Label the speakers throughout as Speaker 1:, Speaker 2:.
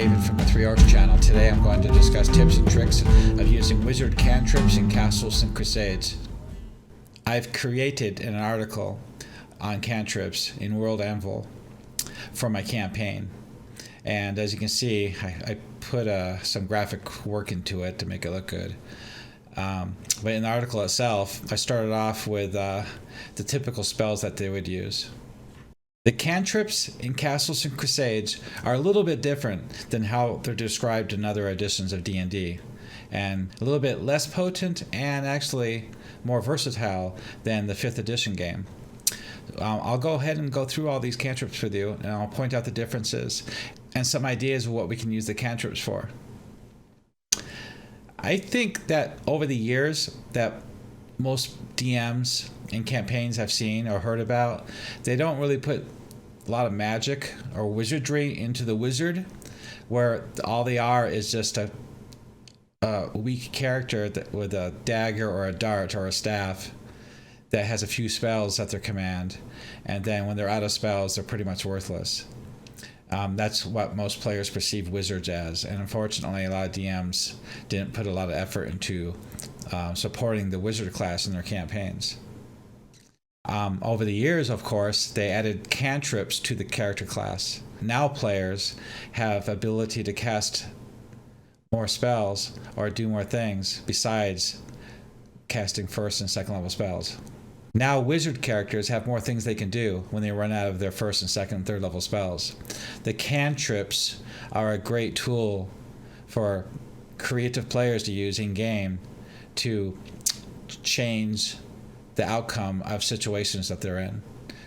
Speaker 1: David from the Three Orcs channel. Today I'm going to discuss tips and tricks of using wizard cantrips in Castles and Crusades. I've created an article on cantrips in World Anvil for my campaign, and as you can see I put some graphic work into it to make it look good. But in the article itself I started off with the typical spells that they would use. The cantrips in Castles and Crusades are a little bit different than how they're described in other editions of D&D, and a little bit less potent and actually more versatile than the 5th edition game. I'll go ahead and go through all these cantrips with you, and I'll point out the differences and some ideas of what we can use the cantrips for. I think that over the years that most DMs and campaigns I've seen or heard about, they don't really put a lot of magic or wizardry into the wizard, where all they are is just a weak character with a dagger or a dart or a staff that has a few spells at their command, and then when they're out of spells they're pretty much worthless. That's what most players perceive wizards as, and unfortunately a lot of DMs didn't put a lot of effort into supporting the wizard class in their campaigns. Over the years, of course, they added cantrips to the character class. Now players have ability to cast more spells or do more things besides casting first and second level spells. Now wizard characters have more things they can do when they run out of their first and second and third level spells. The cantrips are a great tool for creative players to use in game to change the outcome of situations that they're in,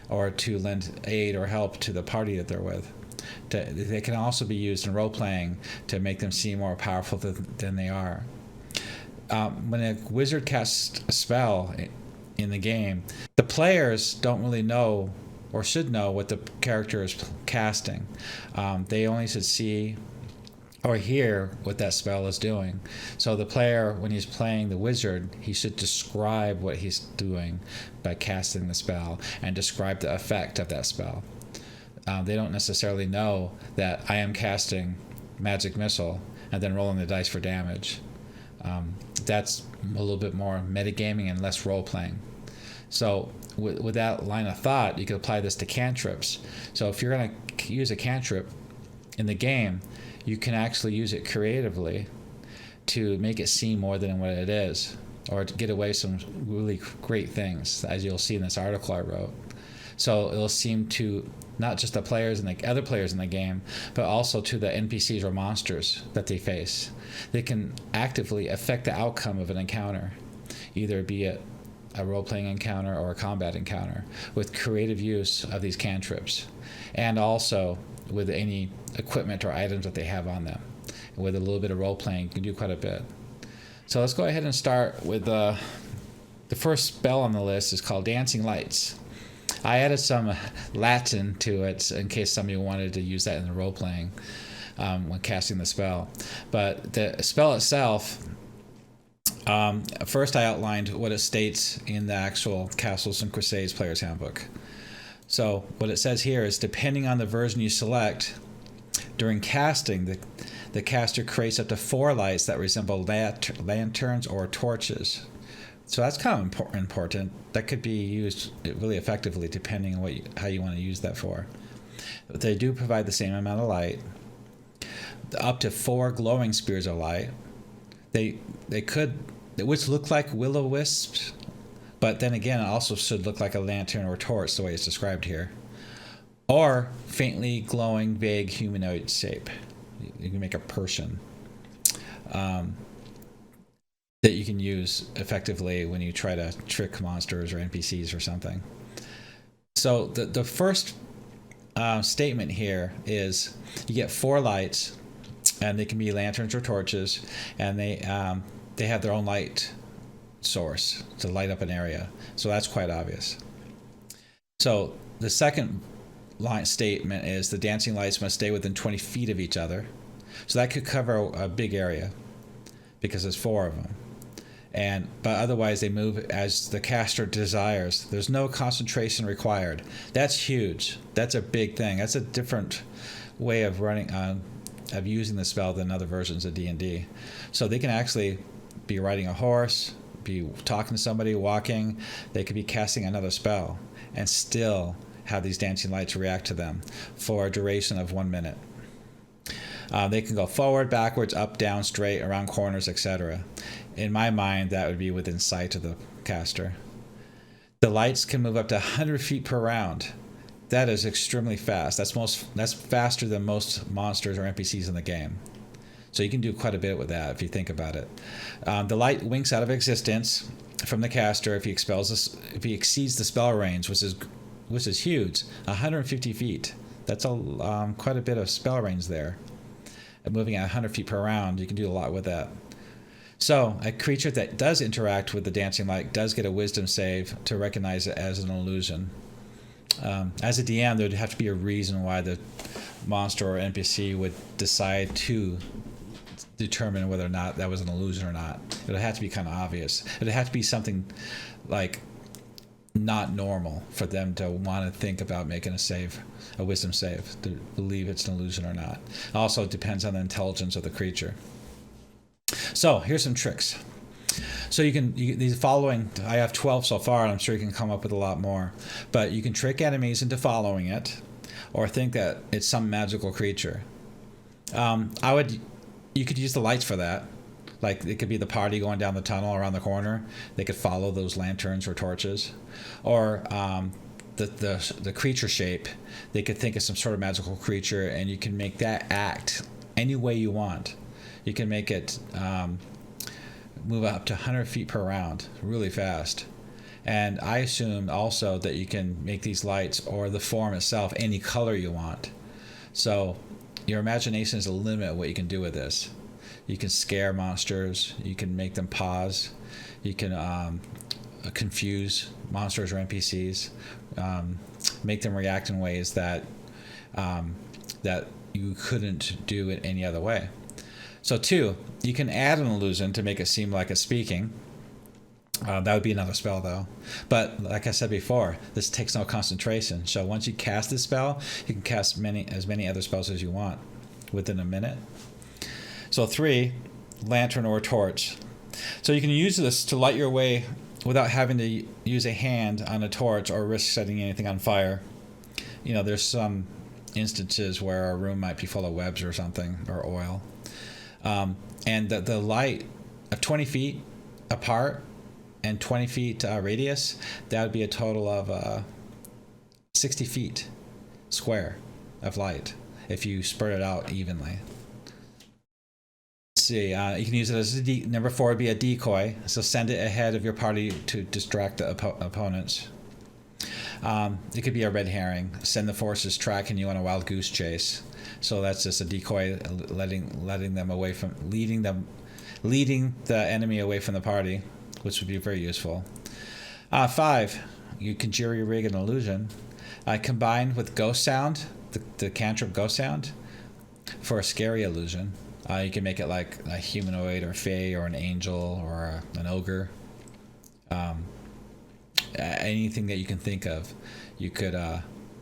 Speaker 1: or to lend aid or help to the party that they're with. They can also be used in role-playing to make them seem more powerful than they are. When a wizard casts a spell in the game, the players don't really know or should know what the character is casting. They only should see or hear what that spell is doing. So the player, when he's playing the wizard, he should describe what he's doing by casting the spell and describe the effect of that spell. They don't necessarily know that I am casting magic missile and then rolling the dice for damage. That's a little bit more metagaming and less role-playing. So with that line of thought, you can apply this to cantrips. So if you're going to use a cantrip in the game, you can actually use it creatively to make it seem more than what it is, or to get away some really great things, as you'll see in this article I wrote. So it'll seem to not just the players and the other players in the game, but also to the NPCs or monsters that they face. They can actively affect the outcome of an encounter, either be it a role-playing encounter or a combat encounter, with creative use of these cantrips, and also with any equipment or items that they have on them. With a little bit of role-playing, you can do quite a bit. So let's go ahead and start with the first spell on the list is called Dancing Lights. I added some Latin to it in case somebody wanted to use that in the role-playing when casting the spell. But the spell itself, first I outlined what it states in the actual Castles and Crusades Player's Handbook. So what it says here is, depending on the version you select, during casting, the caster creates up to 4 lights that resemble lanterns or torches. So that's kind of important. That could be used really effectively depending on how you want to use that for. But they do provide the same amount of light. Up to 4 glowing spears of light. They could, which look like will-o-wisps, but then again it also should look like a lantern or torch the way it's described here. Or faintly glowing vague humanoid shape. You can make a person that you can use effectively when you try to trick monsters or NPCs or something. So the first statement here is you get 4 lights, and they can be lanterns or torches, and they have their own light source to light up an area. So that's quite obvious. So the second line statement is the dancing lights must stay within 20 feet of each other. So that could cover a big area because there's 4 of them. But otherwise they move as the caster desires. There's no concentration required. That's huge. That's a big thing. That's a different way of running of using the spell than other versions of D&D. So they can actually be riding a horse, be talking to somebody, walking. They could be casting another spell and still have these dancing lights react to them for a duration of 1 minute. They can go forward, backwards, up, down, straight, around corners, etc. In my mind, that would be within sight of the caster. The lights can move up to 100 feet per round. That is extremely fast. That's faster than most monsters or NPCs in the game. So you can do quite a bit with that if you think about it. The light winks out of existence from the caster if he exceeds the spell range, which is huge, 150 feet. That's quite a bit of spell range there. And moving at 100 feet per round, you can do a lot with that. So a creature that does interact with the dancing light does get a wisdom save to recognize it as an illusion. As a DM, there would have to be a reason why the monster or NPC would decide to determine whether or not that was an illusion or not. It would have to be kind of obvious. It would have to be something like not normal for them to want to think about making a wisdom save, to believe it's an illusion or not. Also, it depends on the intelligence of the creature. So here's some tricks. So these following, I have 12 so far, and I'm sure you can come up with a lot more. But you can trick enemies into following it, or think that it's some magical creature. You could use the lights for that. Like, it could be the party going down the tunnel around the corner. They could follow those lanterns or torches. Or the creature shape. They could think of some sort of magical creature, and you can make that act any way you want. You can make it move up to 100 feet per round really fast. And I assume also that you can make these lights or the form itself any color you want. So your imagination is the limit of what you can do with this. You can scare monsters. You can make them pause. You can confuse monsters or NPCs. Make them react in ways that you couldn't do it any other way. So 2, you can add an illusion to make it seem like it's speaking. That would be another spell, though. But like I said before, this takes no concentration. So once you cast this spell, you can cast as many other spells as you want within a minute. So 3, lantern or torch. So you can use this to light your way without having to use a hand on a torch or risk setting anything on fire. There's some instances where a room might be full of webs or something, or oil. And the light of 20 feet apart and 20 feet radius, that would be a total of 60 feet square of light if you spread it out evenly. Let's see, you can use it as number 4 would be a decoy, so send it ahead of your party to distract the opponents. It could be a red herring, send the forces tracking you on a wild goose chase. So that's just a decoy, leading the enemy away from the party, which would be very useful. 5, you can jury rig an illusion, combined with ghost sound, the cantrip ghost sound, for a scary illusion. You can make it like a humanoid or fae or an angel or an ogre. Anything that you can think of, you could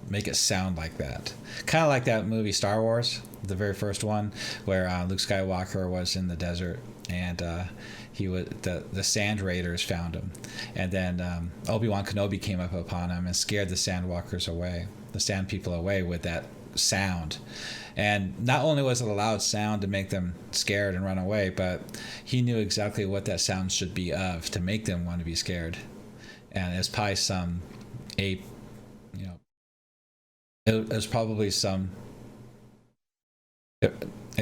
Speaker 1: make it sound like that. Kind of like that movie Star Wars, the very first one, where Luke Skywalker was in the desert, and the Sand Raiders found him, and then Obi-Wan Kenobi came up upon him and scared the Sand people away with that sound. And not only was it a loud sound to make them scared and run away, but he knew exactly what that sound should be of to make them want to be scared. And it's probably some ape, it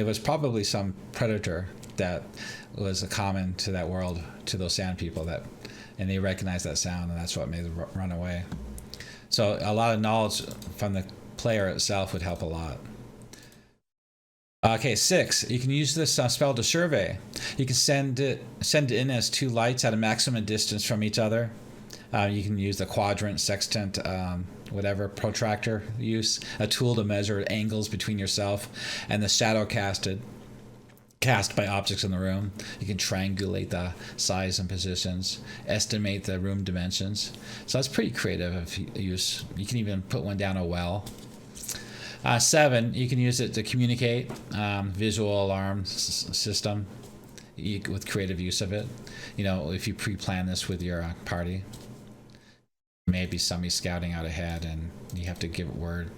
Speaker 1: was probably some predator that was common to that world, to those sand people, and they recognized that sound, and that's what made them run away. So a lot of knowledge from the player itself would help a lot. Okay, 6, you can use this spell to survey. You can send it in as 2 lights at a maximum distance from each other. You can use the quadrant, sextant, whatever, protractor use, a tool to measure angles between yourself and the shadow cast by objects in the room. You can triangulate the size and positions, estimate the room dimensions. So that's pretty creative use. You can even put one down a well. 7, you can use it to communicate, visual alarm system, with creative use of it. You know, if you pre-plan this with your party, maybe somebody's scouting out ahead and you have to give word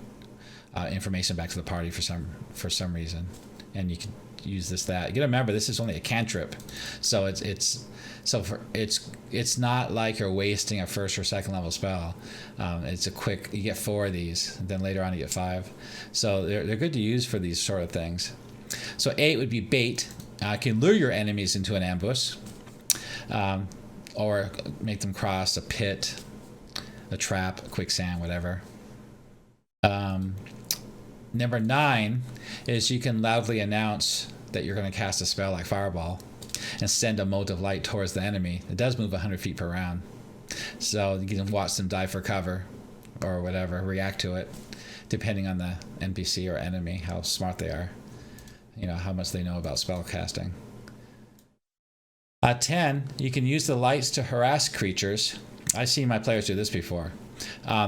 Speaker 1: information back to the party for some reason, and you can use that. You gotta remember, this is only a cantrip, so it's not like you're wasting a first or second level spell. It's a quick, you get 4 of these, and then later on you get 5. So they're good to use for these sort of things. So 8 would be bait. Can lure your enemies into an ambush, or make them cross a pit, a trap, a quicksand, whatever. Number 9 is you can loudly announce that you're going to cast a spell like Fireball and send a mote of light towards the enemy. It does move 100 feet per round, so you can watch them dive for cover or whatever, react to it, depending on the NPC or enemy, how smart they are, you know, how much they know about spell casting. 10, you can use the lights to harass creatures. I've seen my players do this before.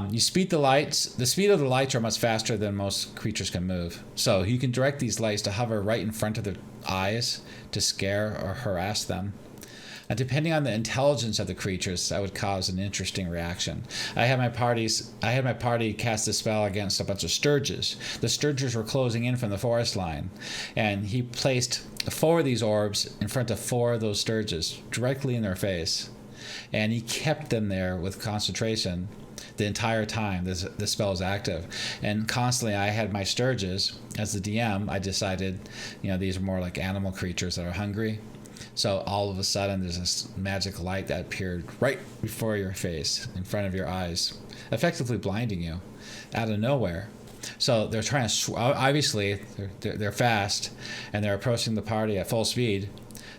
Speaker 1: You speed the lights. The speed of the lights are much faster than most creatures can move. So you can direct these lights to hover right in front of their eyes to scare or harass them. And depending on the intelligence of the creatures, that would cause an interesting reaction. I had my party cast a spell against a bunch of sturges. The sturges were closing in from the forest line, and he placed 4 of these orbs in front of 4 of those sturges, directly in their face. And he kept them there with concentration the entire time the spell is active. And constantly I had my sturges. As the DM, I decided, you know, these are more like animal creatures that are hungry. So all of a sudden there's this magic light that appeared right before your face, in front of your eyes, effectively blinding you out of nowhere. So they're trying to, obviously they're fast and they're approaching the party at full speed.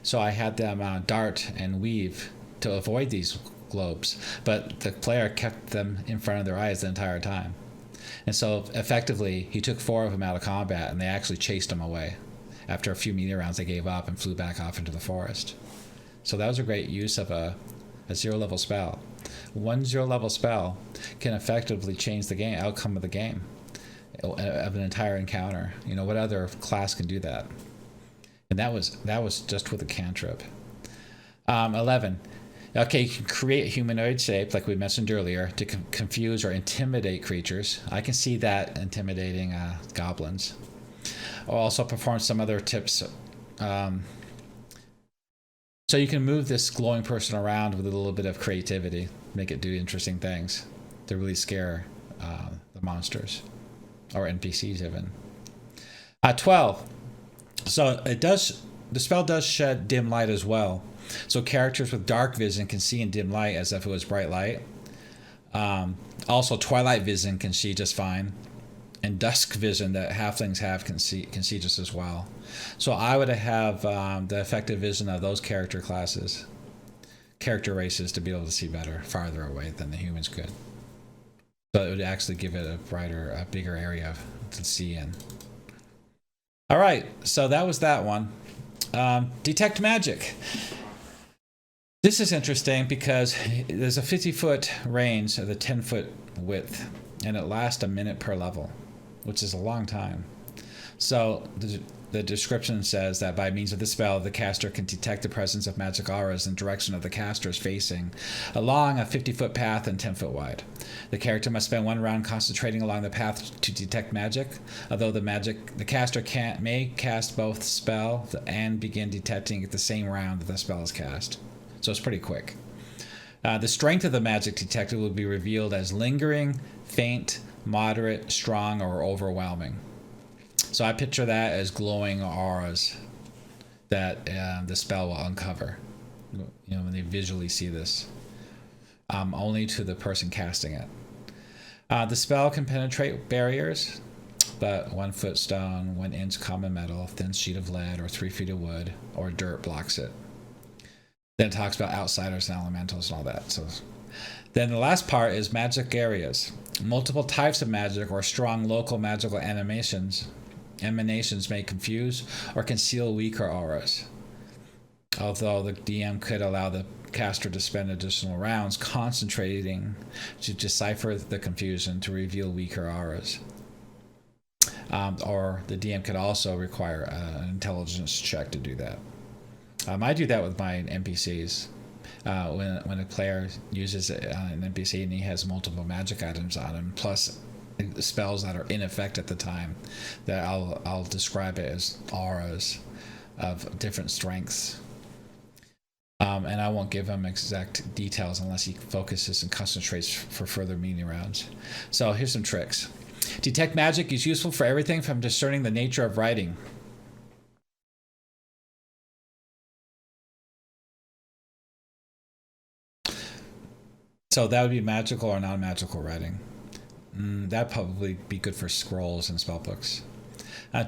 Speaker 1: So I had them dart and weave to avoid these globes, but the player kept them in front of their eyes the entire time. And so effectively he took 4 of them out of combat, and they actually chased them away. After a few melee rounds, they gave up and flew back off into the forest. So that was a great use of a 0-level spell. 1 0-level spell can effectively change the outcome of the game, of an entire encounter. You know, what other class can do that? And that was just with a cantrip. 11. Okay, you can create a humanoid shape, like we mentioned earlier, to confuse or intimidate creatures. I can see that intimidating goblins. I'll also perform some other tips. So you can move this glowing person around with a little bit of creativity, make it do interesting things to really scare the monsters or NPCs even. 12. So the spell does shed dim light as well. So characters with dark vision can see in dim light as if it was bright light. Also, twilight vision can see just fine, and dusk vision that halflings have can see just as well. So I would have the effective vision of those character races to be able to see better, farther away than the humans could. So it would actually give it a bigger area to see in. All right, so that was that one. Detect magic. This is interesting because there's a 50-foot range of the 10-foot width, and it lasts a minute per level, which is a long time. So the description says that by means of the spell, the caster can detect the presence of magic auras in direction of the caster is facing along a 50-foot path and 10-foot wide. The character must spend 1 round concentrating along the path to detect magic, although the caster may cast both spell and begin detecting at the same round that the spell is cast. So it's pretty quick. The strength of the magic detected will be revealed as lingering, faint, moderate, strong, or overwhelming. So I picture that as glowing auras that the spell will uncover. You know, when they visually see this, only to the person casting it. The spell can penetrate barriers, but 1 foot stone, 1 inch common metal, thin sheet of lead, or 3 feet of wood or dirt blocks it. Then it talks about outsiders and elementals and all that. So then the last part is magic areas. Multiple types of magic or strong local magical emanations may confuse or conceal weaker auras. Although the DM could allow the caster to spend additional rounds concentrating to decipher the confusion to reveal weaker auras. or the DM could also require an intelligence check to do that. I do that with my NPCs. When a player uses an NPC and he has multiple magic items on him, plus spells that are in effect at the time, that I'll describe it as auras of different strengths. And I won't give him exact details unless he focuses and concentrates for further melee rounds. So here's some tricks. Detect magic is useful for everything from discerning the nature of writing. So that would be magical or non-magical writing. That'd probably be good for scrolls and spellbooks.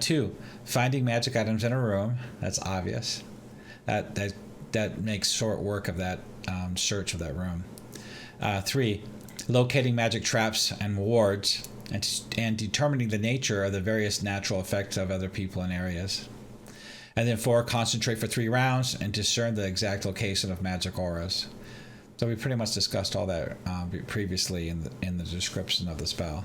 Speaker 1: 2, finding magic items in a room. That's obvious. That makes short work of that search of that room. 3, locating magic traps and wards and determining the nature of the various natural effects of other people and areas. And then 4, concentrate for 3 rounds and discern the exact location of magic auras. So we pretty much discussed all that previously in the description of the spell.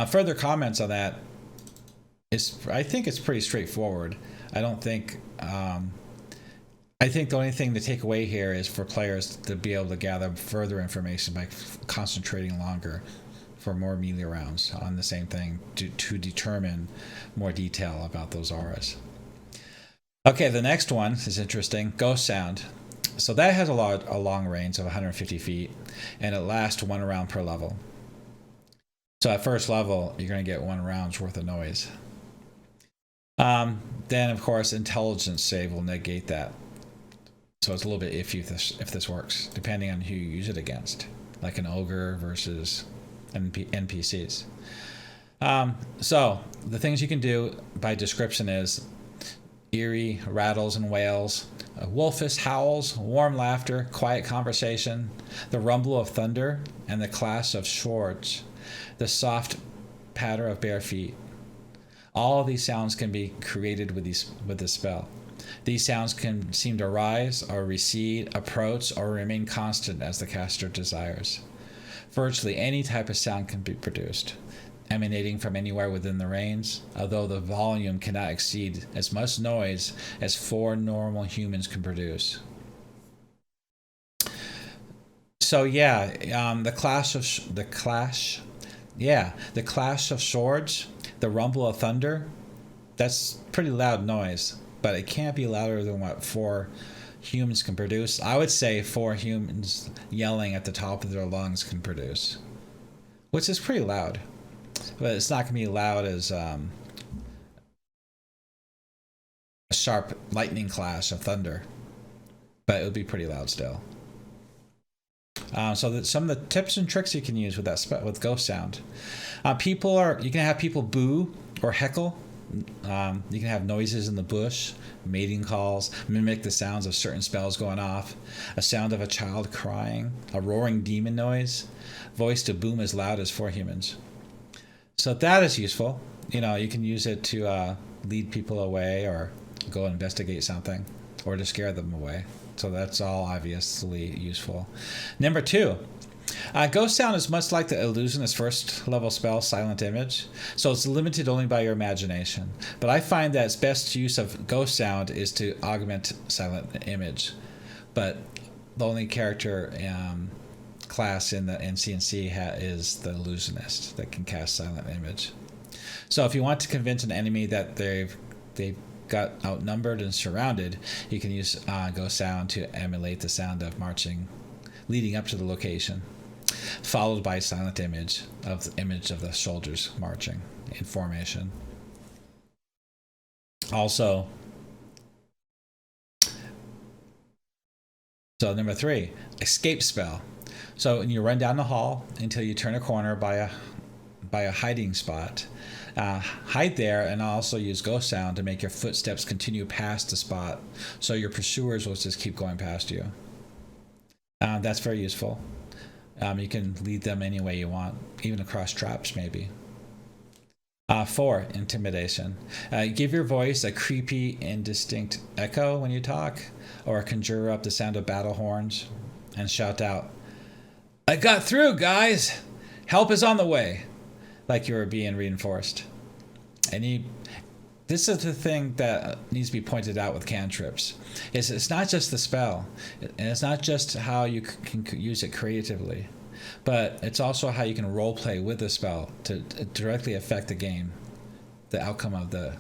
Speaker 1: Further comments on that I think it's pretty straightforward. I think the only thing to take away here is for players to be able to gather further information by concentrating longer for more melee rounds on the same thing to determine more detail about those auras. Okay, the next one is interesting. Ghost Sound. So that has a long range of 150 feet, and it lasts 1 round per level. So at first level, you're going to get 1 round's worth of noise. Then, of course, intelligence save will negate that. So it's a little bit iffy if this works, depending on who you use it against, like an ogre versus NPCs. So the things you can do by description is eerie rattles and wails, wolfish howls, warm laughter, quiet conversation, the rumble of thunder, and the clash of swords, the soft patter of bare feet. All of these sounds can be created with this spell. These sounds can seem to rise or recede, approach, or remain constant as the caster desires. Virtually any type of sound can be produced, emanating from anywhere within the range, although the volume cannot exceed as much noise as 4 normal humans can produce. So yeah, the clash of swords, the rumble of thunder, that's pretty loud noise, but it can't be louder than what 4 humans can produce. I would say 4 humans yelling at the top of their lungs can produce, which is pretty loud. But it's not going to be loud as a sharp lightning clash of thunder. But it would be pretty loud still. So some of the tips and tricks you can use with with Ghost Sound. You can have people boo or heckle. You can have noises in the bush, mating calls, mimic the sounds of certain spells going off, a sound of a child crying, a roaring demon noise, voice to boom as loud as 4 humans. So that is useful. You can use it to lead people away or go investigate something or to scare them away. So that's all obviously useful. Number 2, Ghost Sound is much like the illusionist first level spell Silent Image. So it's limited only by your imagination. But I find that its best use of Ghost Sound is to augment Silent Image. But the only character class in the NCNC is the illusionist that can cast Silent Image. So if you want to convince an enemy that they've got outnumbered and surrounded, you can use Ghost Sound to emulate the sound of marching leading up to the location, followed by Silent Image of the soldiers marching in formation. Also, so number 3, escape spell. So when you run down the hall until you turn a corner by a hiding spot, hide there and also use Ghost Sound to make your footsteps continue past the spot, so your pursuers will just keep going past you. That's very useful. You can lead them any way you want, even across traps maybe. 4, intimidation. Give your voice a creepy, indistinct echo when you talk, or conjure up the sound of battle horns and shout out, "I got through, guys! help is on the way, like you're being reinforced. And this is the thing that needs to be pointed out with cantrips. It's not just the spell, and it's not just how you can use it creatively, but it's also how you can role play with the spell to directly affect the game. The outcome of the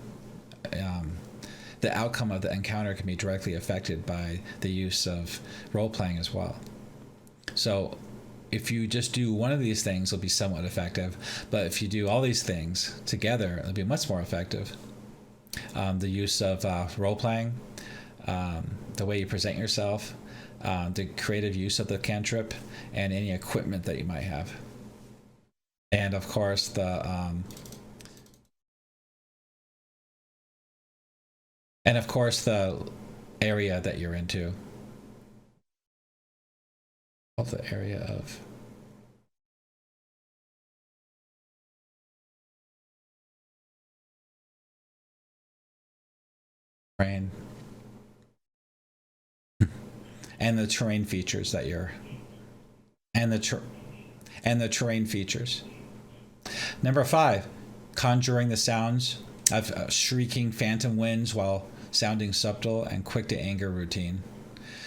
Speaker 1: encounter can be directly affected by the use of role playing as well. So if you just do one of these things, it'll be somewhat effective, but if you do all these things together, it'll be much more effective. The use of role playing, the way you present yourself, the creative use of the cantrip, and any equipment that you might have, and of course the area that you're into. Of the area of terrain. And the terrain features that you're, and the terrain features. Number 5, conjuring the sounds of shrieking phantom winds while sounding subtle and quick to anger routine.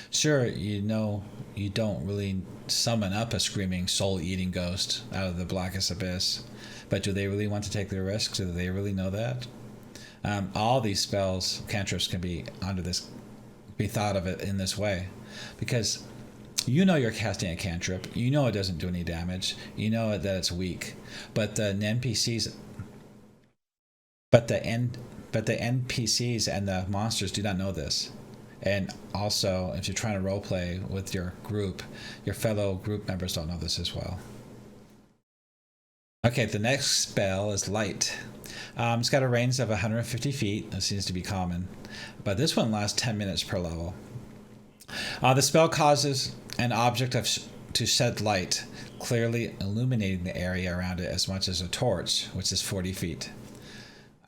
Speaker 1: Sure, you know you don't really summon up a screaming soul-eating ghost out of the blackest abyss, but do they really want to take the risks? Do they really know that? All these spells, cantrips, can be thought of it in this way, because you know you're casting a cantrip, you know it doesn't do any damage, you know that it's weak, but the NPCs and the monsters do not know this. And also, if you're trying to roleplay with your group, your fellow group members don't know this as well. Okay, the next spell is Light. It's got a range of 150 feet. That seems to be common. But this one lasts 10 minutes per level. The spell causes an object to shed light, clearly illuminating the area around it as much as a torch, which is 40 feet,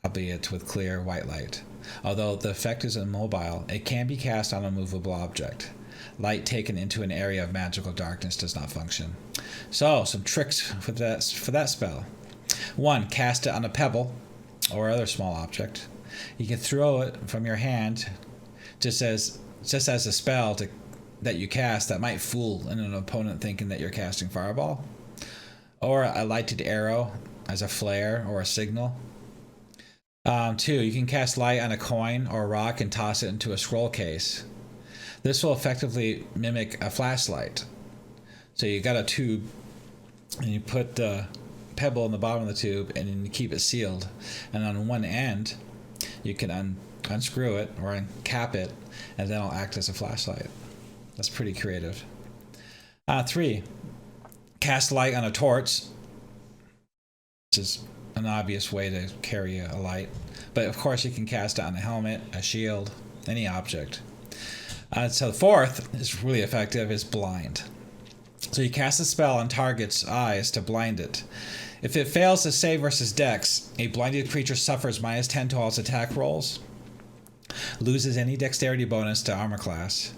Speaker 1: albeit with clear white light. Although the effect is immobile, it can be cast on a movable object. Light taken into an area of magical darkness does not function. So, some tricks for that spell. 1, cast it on a pebble or other small object. You can throw it from your hand just as a spell that you cast that might fool an opponent thinking that you're casting Fireball. Or a lighted arrow as a flare or a signal. 2, you can cast light on a coin or a rock and toss it into a scroll case. This will effectively mimic a flashlight. So you got a tube, and you put the pebble in the bottom of the tube, and then you keep it sealed. And on one end, you can unscrew it or uncap it, and then it'll act as a flashlight. That's pretty creative. 3, cast light on a torch, which is an obvious way to carry a light, but of course you can cast it on a helmet, a shield, any object. So the 4th is really effective, is blind. So you cast a spell on target's eyes to blind it. If it fails to save versus Dex, a blinded creature suffers -10 to all its attack rolls, loses any dexterity bonus to armor class,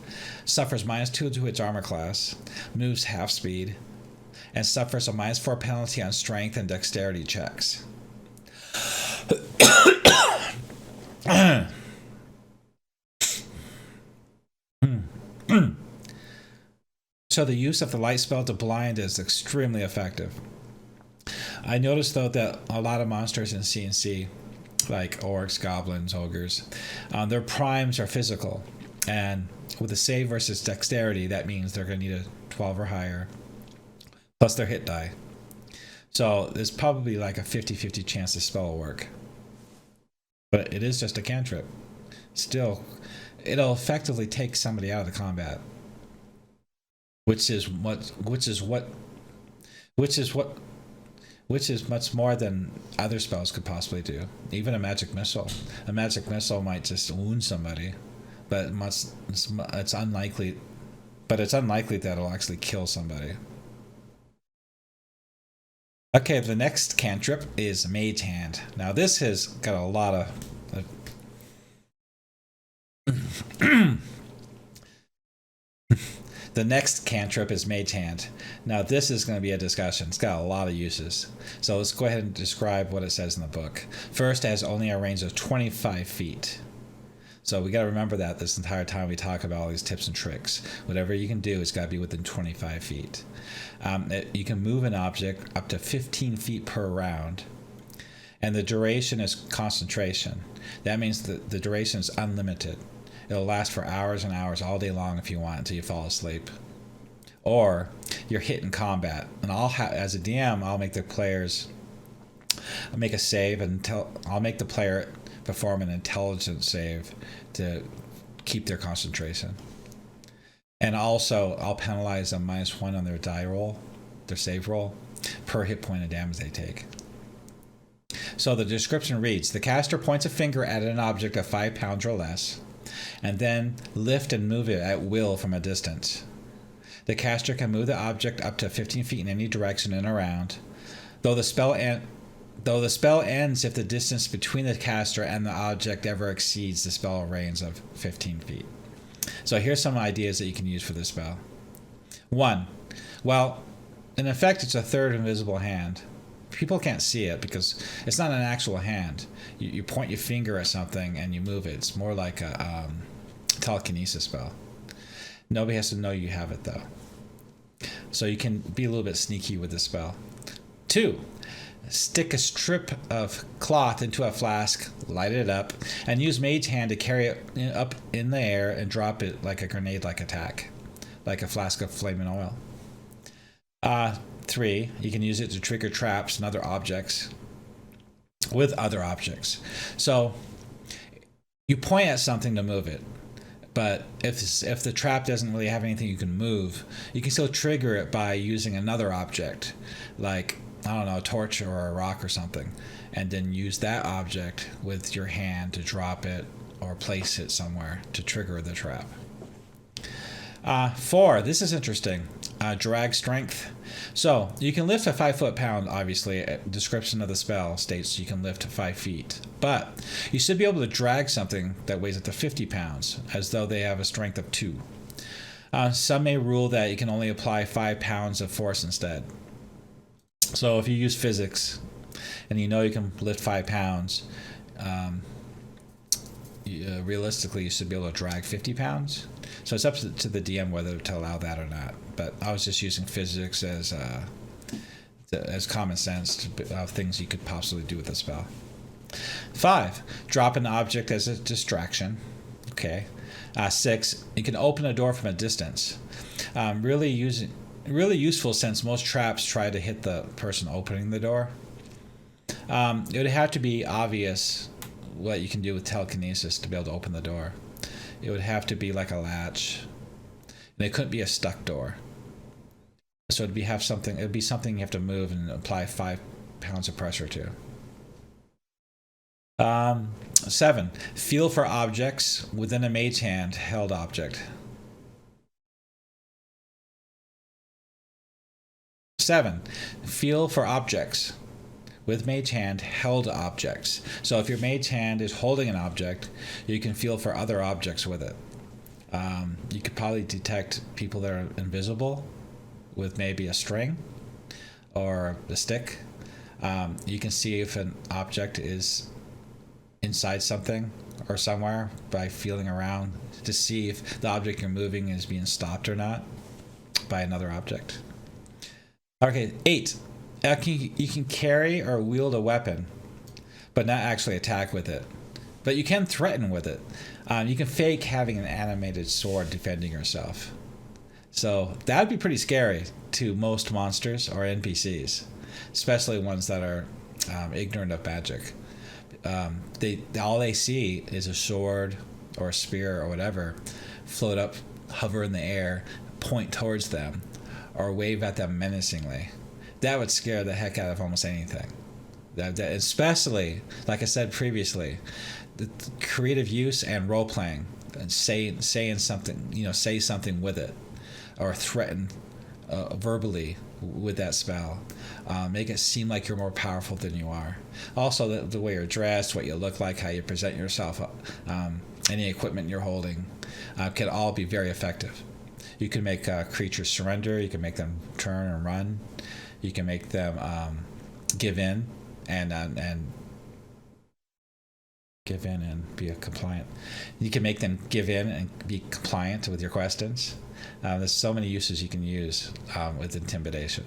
Speaker 1: suffers -2 to its armor class, moves half speed, and suffers a -4 penalty on strength and dexterity checks. So the use of the light spell to blind is extremely effective. I noticed though that a lot of monsters in C&C, like orcs, goblins, ogres, their primes are physical, and with a save versus dexterity, that means they're going to need a 12 or higher, plus their hit die. So there's probably like a 50-50 chance the spell will work. But it is just a cantrip. Still, it'll effectively take somebody out of the combat, which is much more than other spells could possibly do. Even a magic missile. A magic missile might just wound somebody, but it's unlikely. But it's unlikely that it'll actually kill somebody. Okay, the next cantrip is Mage Hand. Now this has got a lot of The next cantrip is Mage Hand. Now this is going to be a discussion. It's got a lot of uses. So let's go ahead and describe what it says in the book. First, it has only a range of 25 feet. So we got to remember that this entire time we talk about all these tips and tricks. Whatever you can do, it's got to be within 25 feet. You can move an object up to 15 feet per round. And the duration is concentration. That means that the duration is unlimited. It'll last for hours and hours all day long if you want until you fall asleep. Or you're hit in combat. And as a DM, I'll make the players make a save and I'll make the player perform an intelligence save to keep their concentration. And also, I'll penalize them -1 on their die roll, their save roll, per hit point of damage they take. So the description reads, the caster points a finger at an object of 5 pounds or less, and then lift and move it at will from a distance. The caster can move the object up to 15 feet in any direction and around, though the spell ends if the distance between the caster and the object ever exceeds the spell range of 15 feet. So here's some ideas that you can use for this spell. 1. Well, in effect, it's a third invisible hand. People can't see it because it's not an actual hand. You point your finger at something and you move it. It's more like a telekinesis spell. Nobody has to know you have it, though. So you can be a little bit sneaky with this spell. 2. Stick a strip of cloth into a flask, light it up, and use Mage Hand to carry it up in the air and drop it like a grenade-like attack, like a flask of flaming oil. 3. You can use it to trigger traps and other objects with other objects. So you point at something to move it, but if the trap doesn't really have anything you can move, you can still trigger it by using another object, like, I don't know, a torch or a rock or something, and then use that object with your hand to drop it or place it somewhere to trigger the trap. 4, this is interesting, drag strength. So you can lift a 5 foot-pound, obviously. A description of the spell states you can lift 5 feet, but you should be able to drag something that weighs up to 50 pounds, as though they have a strength of 2. Some may rule that you can only apply 5 pounds of force instead. So if you use physics and you know you can lift 5 pounds, realistically you should be able to drag 50 pounds. So it's up to the DM whether to allow that or not. But I was just using physics as common sense of things you could possibly do with the spell. 5, drop an object as a distraction. Okay. 6, you can open a door from a distance. Really useful since most traps try to hit the person opening the door. It would have to be obvious what you can do with telekinesis to be able to open the door. It would have to be like a latch, and it couldn't be a stuck door. So it'd be something you have to move and apply 5 pounds of pressure to. 7, feel for objects within a Mage Hand held object. 7, feel for objects with Mage Hand held objects. So if your Mage Hand is holding an object, you can feel for other objects with it. You could probably detect people that are invisible with maybe a string or a stick. You can see if an object is inside something or somewhere by feeling around to see if the object you're moving is being stopped or not by another object. Okay, 8. You can carry or wield a weapon, but not actually attack with it. But you can threaten with it. You can fake having an animated sword defending yourself. So that would be pretty scary to most monsters or NPCs, especially ones that are ignorant of magic. All they see is a sword or a spear or whatever float up, hover in the air, point towards them, or wave at them menacingly. That would scare the heck out of almost anything. That especially, like I said previously, the creative use and role playing, and saying something, say something with it, or threaten verbally with that spell. Make it seem like you're more powerful than you are. Also, the way you're dressed, what you look like, how you present yourself, any equipment you're holding, can all be very effective. You can make creatures surrender. You can make them turn and run. You can make them give in and give in and be compliant. You can make them give in and be compliant with your questions. There's so many uses you can use with intimidation.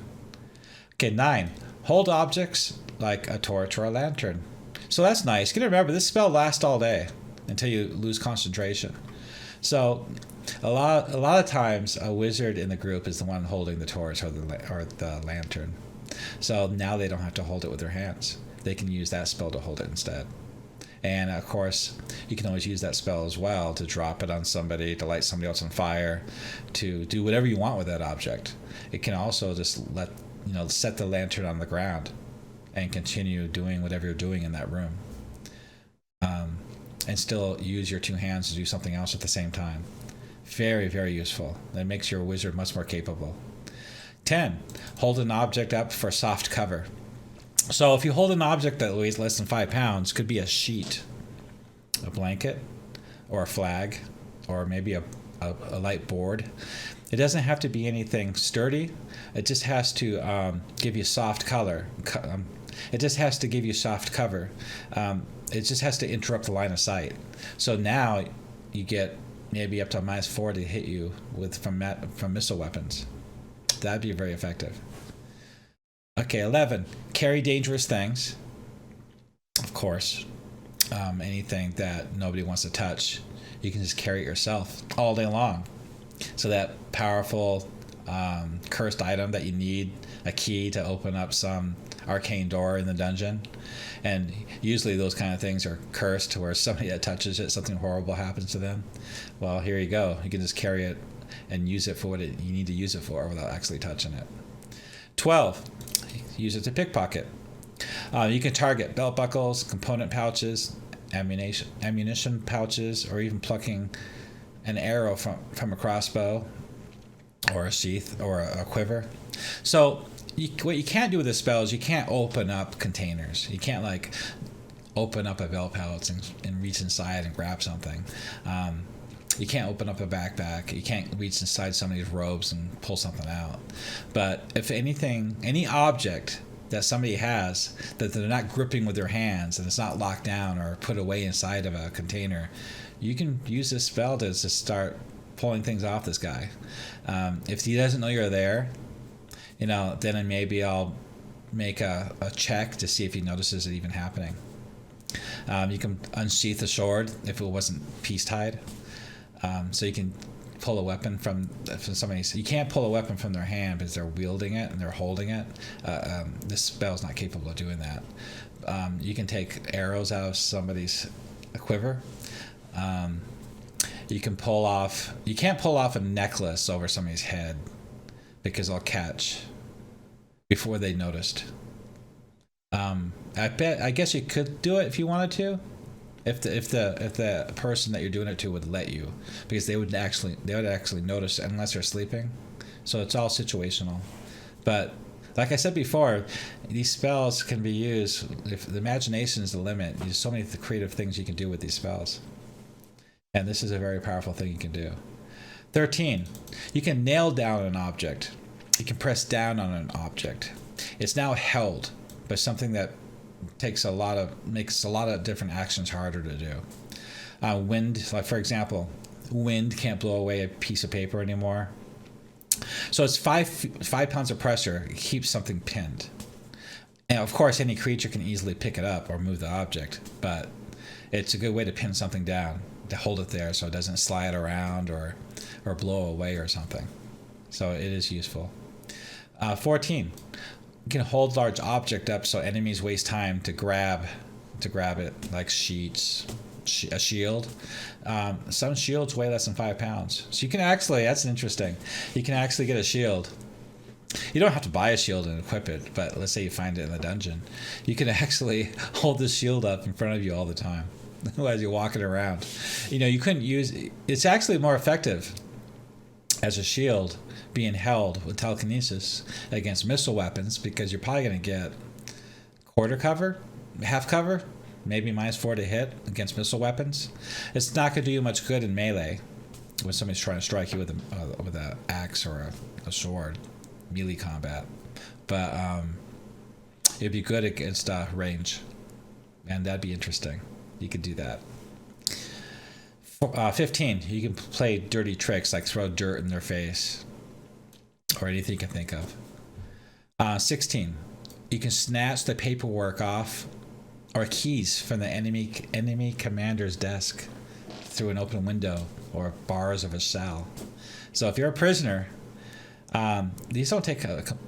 Speaker 1: Okay, 9. Hold objects like a torch or a lantern. So that's nice. You got to remember, this spell lasts all day until you lose concentration. So a lot of times a wizard in the group is the one holding the torch or the lantern. So now they don't have to hold it with their hands. They can use that spell to hold it instead. And of course, you can always use that spell as well to drop it on somebody, to light somebody else on fire, to do whatever you want with that object. It can also just set the lantern on the ground and continue doing whatever you're doing in that room. And still use your two hands to do something else at the same time. Very, very useful. That makes your wizard much more capable. 10. Hold an object up for soft cover. So if you hold an object that weighs less than 5 pounds, could be a sheet, a blanket, or a flag, or maybe a light board. It doesn't have to be anything sturdy. It just has to give you soft color. It just has to give you soft cover. It just has to interrupt the line of sight. So now you get maybe up to -4 to hit you from missile weapons. That'd be very effective. Okay, 11. Carry dangerous things. Of course, anything that nobody wants to touch, you can just carry it yourself all day long. So that powerful cursed item that you need, a key to open up some arcane door in the dungeon. And usually those kind of things are cursed, where somebody that touches it, something horrible happens to them. Well, here you go. You can just carry it and use it for what you need to use it for without actually touching it. 12. Use it to pickpocket. You can target belt buckles, component pouches, ammunition pouches, or even plucking an arrow from a crossbow or a sheath or a quiver. So what you can't do with this spell is you can't open up containers. You can't open up a belt pouch and reach inside and grab something. You can't open up a backpack. You can't reach inside somebody's robes and pull something out. But if anything, any object that somebody has that they're not gripping with their hands and it's not locked down or put away inside of a container, you can use this spell to just start pulling things off this guy. If he doesn't know you're there, then maybe I'll make a check to see if he notices it even happening. You can unsheath a sword if it wasn't peace tied. So you can pull a weapon from somebody. You can't pull a weapon from their hand because they're wielding it and they're holding it. This spell's not capable of doing that. You can take arrows out of somebody's quiver. You can't pull off a necklace over somebody's head because I'll catch before they noticed. I guess you could do it if you wanted to. If the person that you're doing it to would let you, because they would actually notice unless they're sleeping. So it's all situational. But like I said before, these spells can be used if the imagination is the limit. There's so many creative things you can do with these spells, and this is a very powerful thing you can do. 13. You can nail down an object. You can press down on an object. It's now held by something that makes a lot of different actions harder to do. Wind, like for example, wind can't blow away a piece of paper anymore. So it's 5 pounds of pressure. It keeps something pinned. And of course, any creature can easily pick it up or move the object, but it's a good way to pin something down, to hold it there so it doesn't slide around or blow away or something. So it is useful. 14. You can hold large object up so enemies waste time to grab it, like sheets, a shield. Some shields weigh less than 5 pounds. So you can actually, that's interesting. You can actually get a shield. You don't have to buy a shield and equip it, but let's say you find it in the dungeon. You can actually hold this shield up in front of you all the time as you're walking around. You couldn't use, it's actually more effective as a shield being held with telekinesis against missile weapons, because you're probably going to get quarter cover, half cover, maybe -4 to hit against missile weapons. It's not going to do you much good in melee. when somebody's trying to strike you with a axe or a sword, melee combat. But it'd be good against range, and that'd be interesting. You could do that. 15, you can play dirty tricks like throw dirt in their face or anything you can think of. 16, you can snatch the paperwork off or keys from the enemy commander's desk through an open window or bars of a cell. So if you're a prisoner, these don't take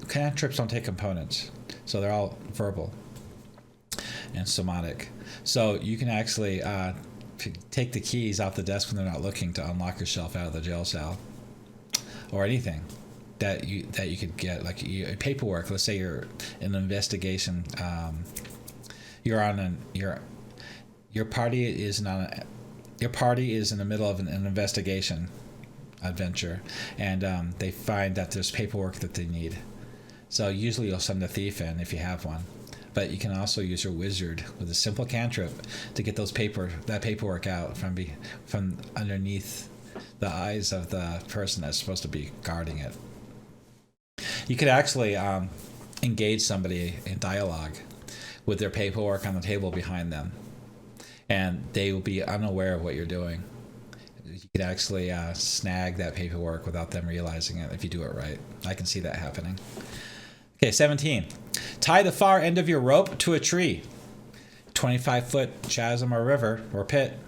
Speaker 1: cantrips don't take components, so they're all verbal and somatic. So you can actually take the keys off the desk when they're not looking to unlock yourself out of the jail cell, or anything that you could get, like paperwork. Let's say you're in an investigation. Your party is in the middle of an investigation adventure, and they find that there's paperwork that they need. So usually you'll send a thief in if you have one, but you can also use your wizard with a simple cantrip to get that paperwork out from underneath the eyes of the person that's supposed to be guarding it. You could actually engage somebody in dialogue with their paperwork on the table behind them, and they will be unaware of what you're doing. You could actually snag that paperwork without them realizing it if you do it right. I can see that happening. Okay, 17. Tie the far end of your rope to a tree. 25-foot chasm or river or pit.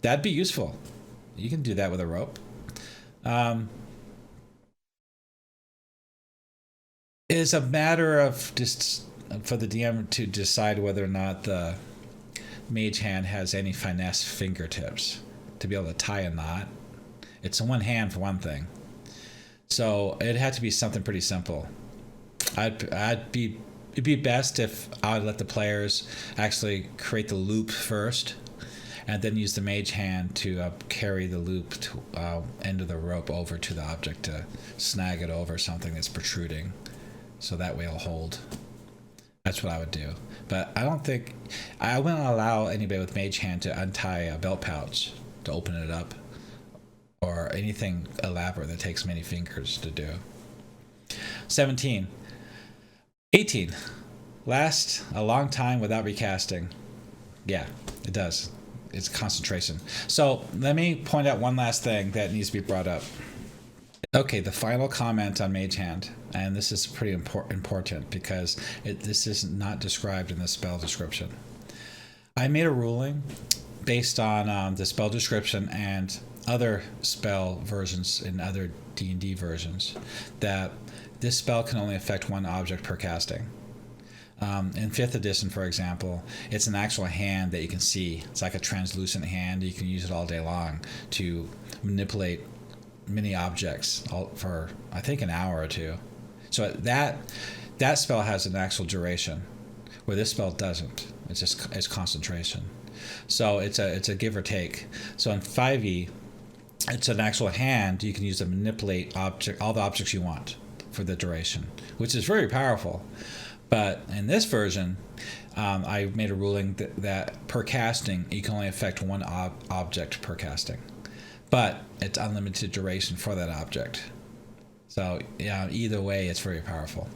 Speaker 1: That'd be useful. You can do that with a rope. It's a matter of just for the DM to decide whether or not the Mage Hand has any finesse fingertips to be able to tie a knot. It's in one hand for one thing. So it had to be something pretty simple. It'd be best if I would let the players actually create the loop first, and then use the Mage Hand to carry the loop end of the rope over to the object to snag it over something that's protruding, so that way it'll hold. That's what I would do. But I wouldn't allow anybody with Mage Hand to untie a belt pouch to open it up, or anything elaborate that takes many fingers to do. 17. 18. Last a long time without recasting. Yeah, it does. It's concentration. So let me point out one last thing that needs to be brought up. Okay, the final comment on Mage Hand, and this is pretty important because this is not described in the spell description. I made a ruling based on the spell description and other spell versions in other D&D versions that this spell can only affect one object per casting. In 5th edition, for example, it's an actual hand that you can see. It's like a translucent hand. You can use it all day long to manipulate many objects for, I think, an hour or two. So that spell has an actual duration, where this spell doesn't. It's concentration. So it's a give or take. So in 5e, it's an actual hand you can use to manipulate all the objects you want for the duration, which is very powerful. But in this version, I made a ruling that per casting, you can only affect one object per casting. But it's unlimited duration for that object. So yeah, either way, it's very powerful.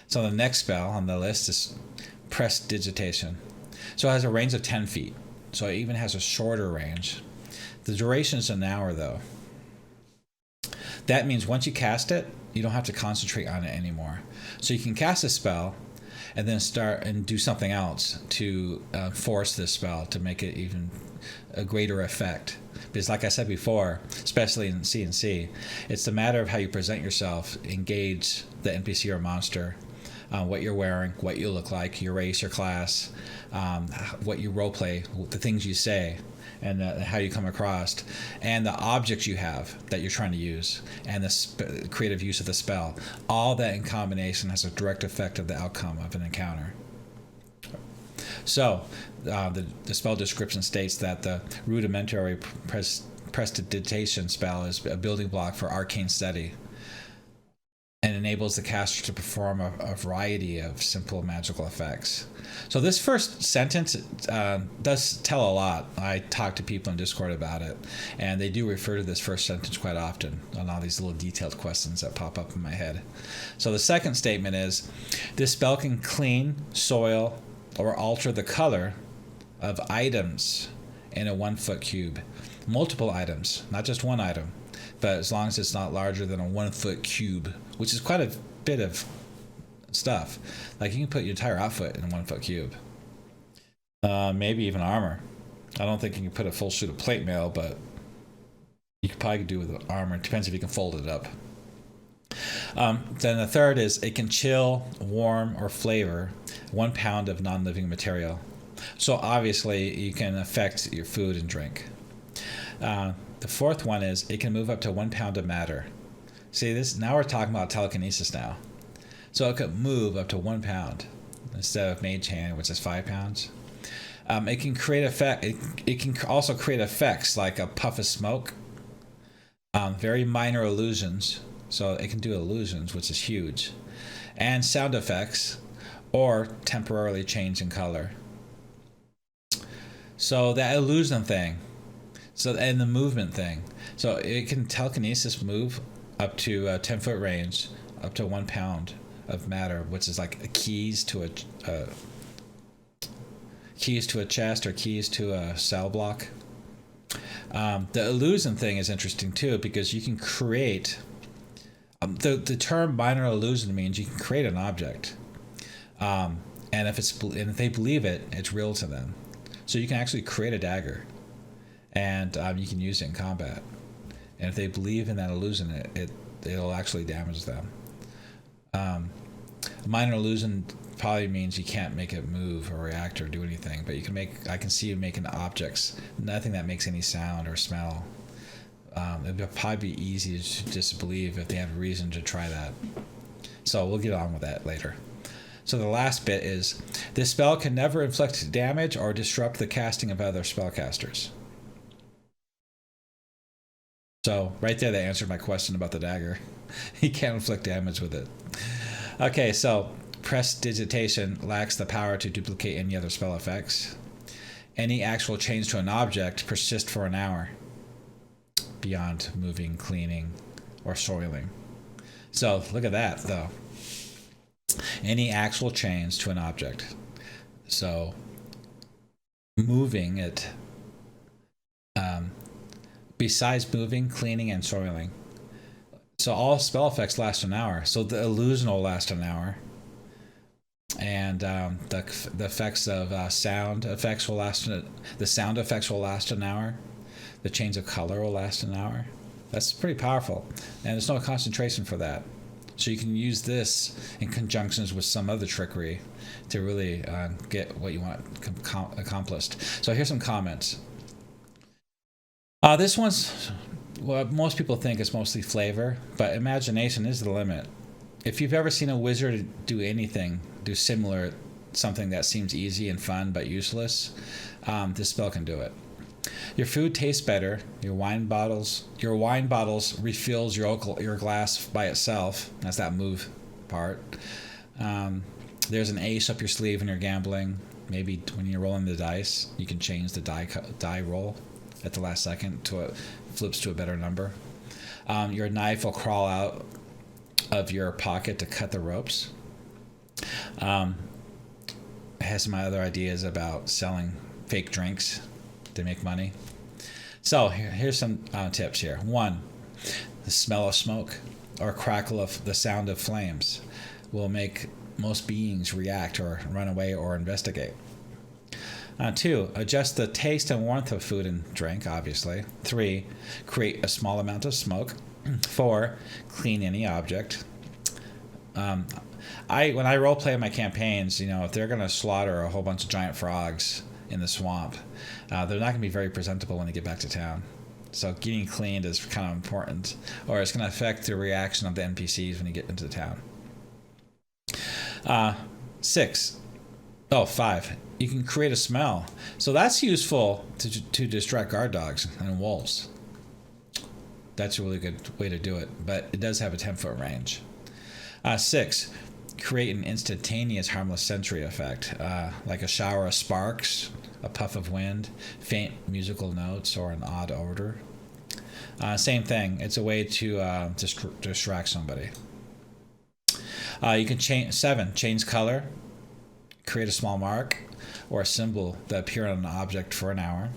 Speaker 1: So the next spell on the list is Prestidigitation. So it has a range of 10 feet. So it even has a shorter range. The duration is an hour, though. That means once you cast it, you don't have to concentrate on it anymore. So you can cast a spell and then start and do something else to force this spell to make it even a greater effect. Because like I said before, especially in C&C, it's a matter of how you present yourself, engage the NPC or monster, what you're wearing, what you look like, your race, your class, what you roleplay, the things you say, and how you come across, and the objects you have that you're trying to use, and the creative use of the spell. All that in combination has a direct effect of the outcome of an encounter. So, the spell description states that the rudimentary Prestidigitation spell is a building block for arcane study. and enables the caster to perform a variety of simple magical effects. So this first sentence does tell a lot. I talk to people in Discord about it, and they do refer to this first sentence quite often on all these little detailed questions that pop up in my head. So the second statement is, this spell can clean, soil, or alter the color of items in a 1 foot cube. Multiple items, not just one item, but as long as it's not larger than a 1 foot cube, which is quite a bit of stuff. Like, you can put your entire outfit in a 1 foot cube. Maybe even armor. I don't think you can put a full suit of plate mail, but you could probably do with armor. It depends if you can fold it up. Then the third is, it can chill, warm, or flavor 1 pound of non-living material. So obviously you can affect your food and drink. The fourth one is, it can move up to 1 pound of matter. See, this, now we're talking about telekinesis now. So it could move up to 1 pound instead of Mage Hand, which is 5 pounds. It can create it can also create effects like a puff of smoke, very minor illusions. So it can do illusions, which is huge, and sound effects, or temporarily change in color. So that illusion thing, and the movement thing. So it can telekinesis move up to a 10 foot range, up to 1 pound of matter, which is like keys to a chest or keys to a cell block. The illusion thing is interesting too, because you can create. The term minor illusion means you can create an object, and if they believe it, it's real to them. So you can actually create a dagger, and you can use it in combat. And if they believe in that illusion, it'll actually damage them. Minor illusion probably means you can't make it move or react or do anything, but I can see you making objects, nothing that makes any sound or smell. It'd probably be easy to disbelieve if they have a reason to try that. So we'll get on with that later. So the last bit is, this spell can never inflict damage or disrupt the casting of other spellcasters. So right there, they answered my question about the dagger. You can't inflict damage with it. Okay, so Prestidigitation lacks the power to duplicate any other spell effects. Any actual change to an object persists for an hour, beyond moving, cleaning, or soiling. So look at that, though. Any actual change to an object. So moving it, besides moving, cleaning, and soiling. So all spell effects last an hour. So the illusion will last an hour. And the effects of sound effects will last. The sound effects will last an hour. The change of color will last an hour. That's pretty powerful, and there's no concentration for that. So you can use this in conjunctions with some other trickery to really get what you want accomplished. So here's some comments. This one's what most people think is mostly flavor, but imagination is the limit. If you've ever seen a wizard do similar, something that seems easy and fun but useless, this spell can do it. Your food tastes better. Your wine bottles refills your glass by itself. That's that move part. There's an ace up your sleeve when you're gambling. Maybe when you're rolling the dice, you can change the die roll at the last second to it flips to a better number. Your knife will crawl out of your pocket to cut the ropes. It has some other ideas about selling fake drinks to make money. So here's some tips here. 1, the smell of smoke or crackle of the sound of flames will make most beings react or run away or investigate. 2, adjust the taste and warmth of food and drink, obviously. 3, create a small amount of smoke. 4, clean any object. When I role play in my campaigns, if they're going to slaughter a whole bunch of giant frogs in the swamp, they're not going to be very presentable when they get back to town. So getting cleaned is kind of important, or it's going to affect the reaction of the NPCs when you get into town. 5, you can create a smell. So that's useful to distract guard dogs and wolves. That's a really good way to do it, but it does have a 10-foot range. 6, create an instantaneous harmless sensory effect, like a shower of sparks, a puff of wind, faint musical notes, or an odd odor. Same thing. It's a way to distract somebody. You can change 7. Change color. Create a small mark or a symbol that appear on an object for an hour.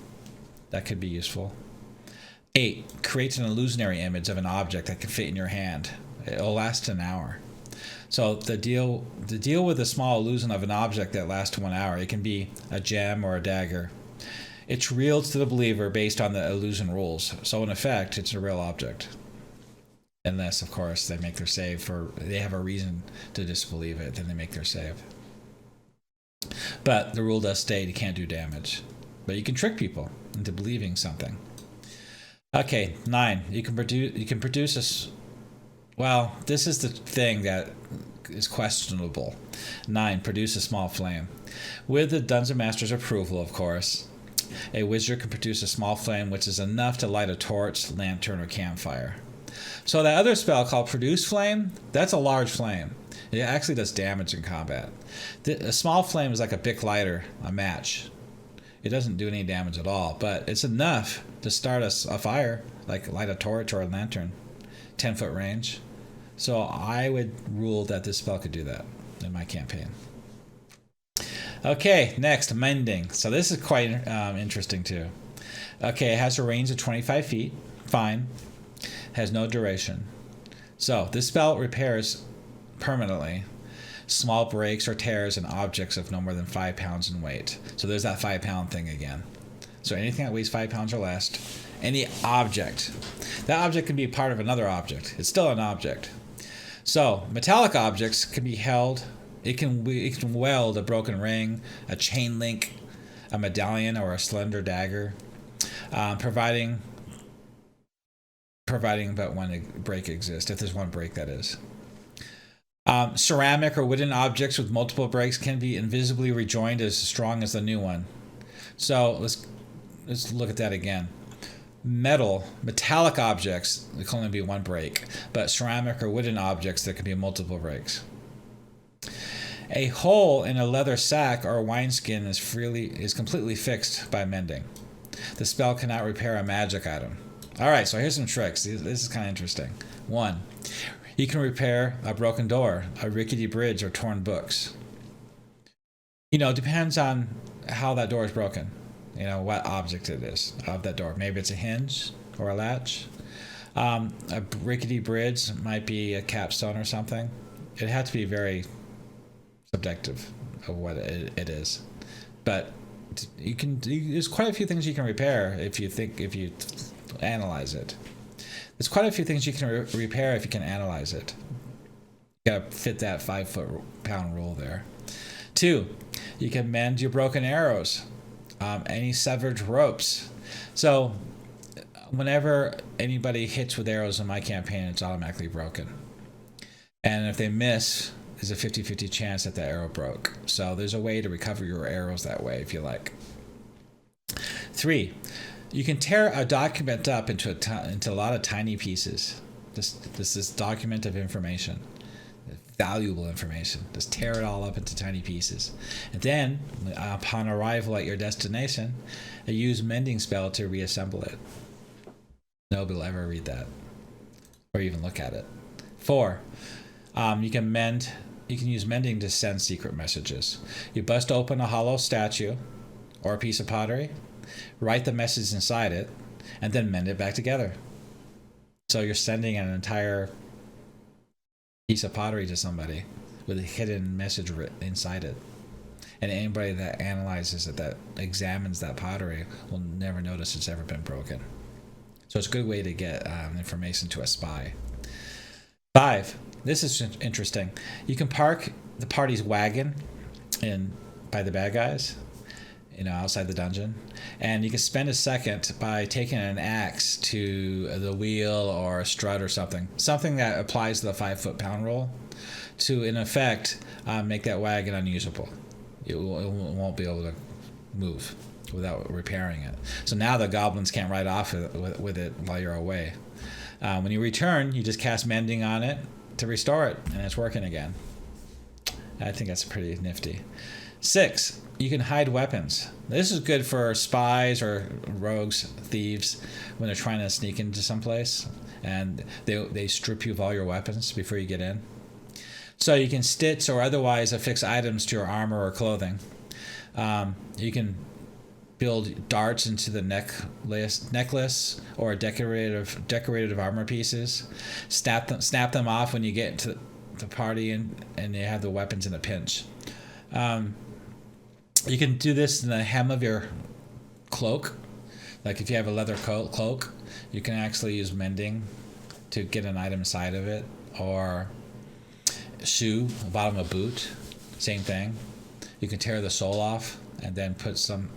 Speaker 1: That could be useful. 8. Create an illusionary image of an object that can fit in your hand. It'll last an hour. So the deal with a small illusion of an object that lasts 1 hour, it can be a gem or a dagger. It's real to the believer based on the illusion rules. So in effect, it's a real object. Unless, of course, they make their save, or they have a reason to disbelieve it, then they make their save. But the rule does state you can't do damage. But you can trick people into believing something. Okay, 9. You can produce a... Well, this is the thing that is questionable. 9. Produce a small flame. With the Dungeon Master's approval, of course, a wizard can produce a small flame which is enough to light a torch, lantern, or campfire. So that other spell called Produce Flame, that's a large flame. It actually does damage in combat. A small flame is like a Bic lighter, a match. It doesn't do any damage at all, but it's enough to start a fire, like light a torch or a lantern. 10-foot range. So I would rule that this spell could do that in my campaign. Okay, next, Mending. So this is quite interesting too. Okay, it has a range of 25 feet. Fine. Has no duration. So this spell repairs permanently small breaks or tears in objects of no more than 5 pounds in weight. So there's that 5 pound thing again. So anything that weighs 5 pounds or less, any object. That object can be part of another object. It's still an object. So metallic objects can be held. It can weld a broken ring, a chain link, a medallion, or a slender dagger, providing but when a break exists, if there's one break, that is. Ceramic or wooden objects with multiple breaks can be invisibly rejoined as strong as the new one. So let's look at that again. Metallic objects, there can only be one break, but ceramic or wooden objects, there can be multiple breaks. A hole in a leather sack or wineskin is completely fixed by mending. The spell cannot repair a magic item. All right, so here's some tricks. This is kind of interesting. 1, you can repair a broken door, a rickety bridge, or torn books. It depends on how that door is broken. What object it is of that door. Maybe it's a hinge or a latch. A rickety bridge might be a capstone or something. It has to be very subjective of what it is. But there's quite a few things you can repair if you analyze it. There's quite a few things you can repair if you can analyze it. You gotta fit that 5 pound rule there. 2, you can mend your broken arrows, any severed ropes. So whenever anybody hits with arrows in my campaign, it's automatically broken. And if they miss, there's a 50-50 chance that the arrow broke. So there's a way to recover your arrows that way if you like. 3, you can tear a document up into a lot of tiny pieces. This document of information, valuable information. Just tear it all up into tiny pieces. And then, upon arrival at your destination, use Mending spell to reassemble it. Nobody will ever read that or even look at it. 4, you can use Mending to send secret messages. You bust open a hollow statue or a piece of pottery, write the message inside it, and then mend it back together. So you're sending an entire piece of pottery to somebody with a hidden message inside it. And anybody that analyzes it, that examines that pottery, will never notice it's ever been broken. So it's a good way to get information to a spy. 5, this is interesting. You can park the party's wagon by the bad guys, outside the dungeon. And you can spend a second by taking an axe to the wheel or a strut or something that applies to the 5 pound rule to, in effect, make that wagon unusable. It won't be able to move without repairing it. So now the goblins can't ride off with it while you're away. When you return, you just cast Mending on it, to restore it, and it's working again. I think that's pretty nifty. 6, you can hide weapons. This is good for spies or rogues, thieves, when they're trying to sneak into someplace, and they strip you of all your weapons before you get in. So you can stitch or otherwise affix items to your armor or clothing. You can build darts into the necklace or decorative armor pieces. Snap them off when you get to the party and you have the weapons in a pinch. You can do this in the hem of your cloak. Like if you have a leather cloak, you can actually use Mending to get an item inside of it, or shoe, bottom of a boot, same thing. You can tear the sole off and then put some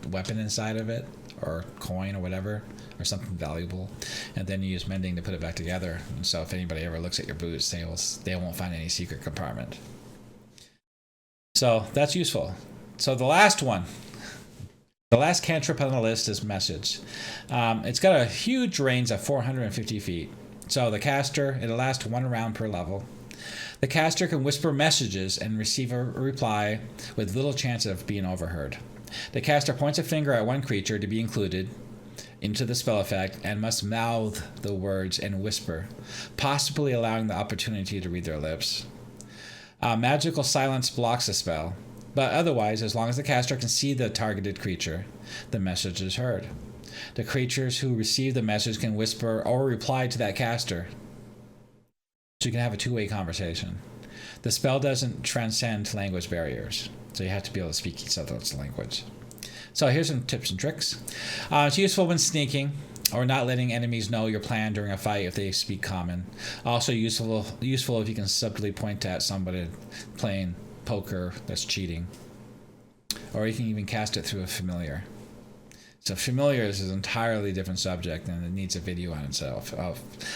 Speaker 1: weapon inside of it, or coin or whatever, or something valuable, and then you use Mending to put it back together. And so if anybody ever looks at your boots, they won't find any secret compartment. So that's useful. So the last one, the last cantrip on the list is Message. It's got a huge range of 450 feet. So the caster, it'll last 1 round per level. The caster can whisper messages and receive a reply with little chance of being overheard. The caster points a finger at one creature to be included into the spell effect and must mouth the words and whisper, possibly allowing the opportunity to read their lips. Magical silence blocks the spell, but otherwise, as long as the caster can see the targeted creature, the message is heard. The creatures who receive the message can whisper or reply to that caster, so you can have a two-way conversation. The spell doesn't transcend language barriers, so you have to be able to speak each other's language. So here's some tips and tricks. It's useful when sneaking or not letting enemies know your plan during a fight if they speak common. Also useful if you can subtly point at somebody playing poker that's cheating. Or you can even cast it through a familiar. So familiar is an entirely different subject, and it needs a video on itself.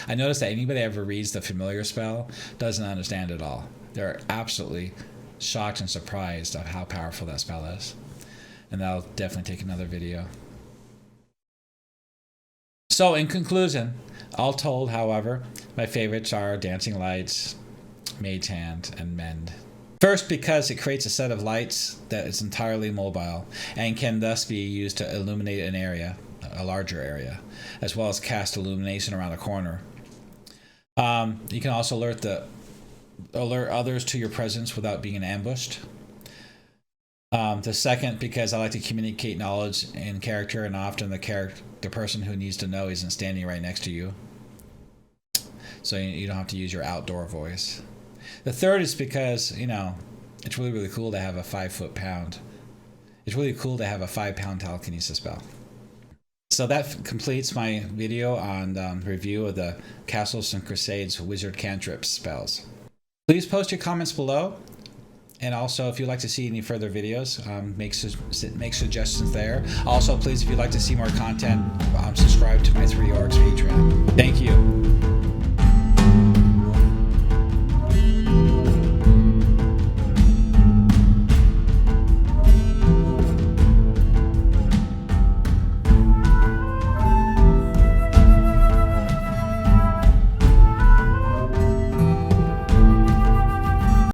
Speaker 1: I noticed that anybody that ever reads the familiar spell doesn't understand it all. They're absolutely shocked and surprised of how powerful that spell is. And that'll definitely take another video. So in conclusion, all told, however, my favorites are Dancing Lights, Mage Hand, and Mend. First, because it creates a set of lights that is entirely mobile and can thus be used to illuminate an area, a larger area, as well as cast illumination around a corner. You can also alert others to your presence without being ambushed. The second, because I like to communicate knowledge in character, and often the person who needs to know isn't standing right next to you, so you don't have to use your outdoor voice. The third is because, it's really, really cool to have a 5 foot-pound. It's really cool to have a 5-pound telekinesis spell. So that completes my video on review of the Castles and Crusades Wizard Cantrips spells. Please post your comments below. And also, if you'd like to see any further videos, make suggestions there. Also, please, if you'd like to see more content, subscribe to my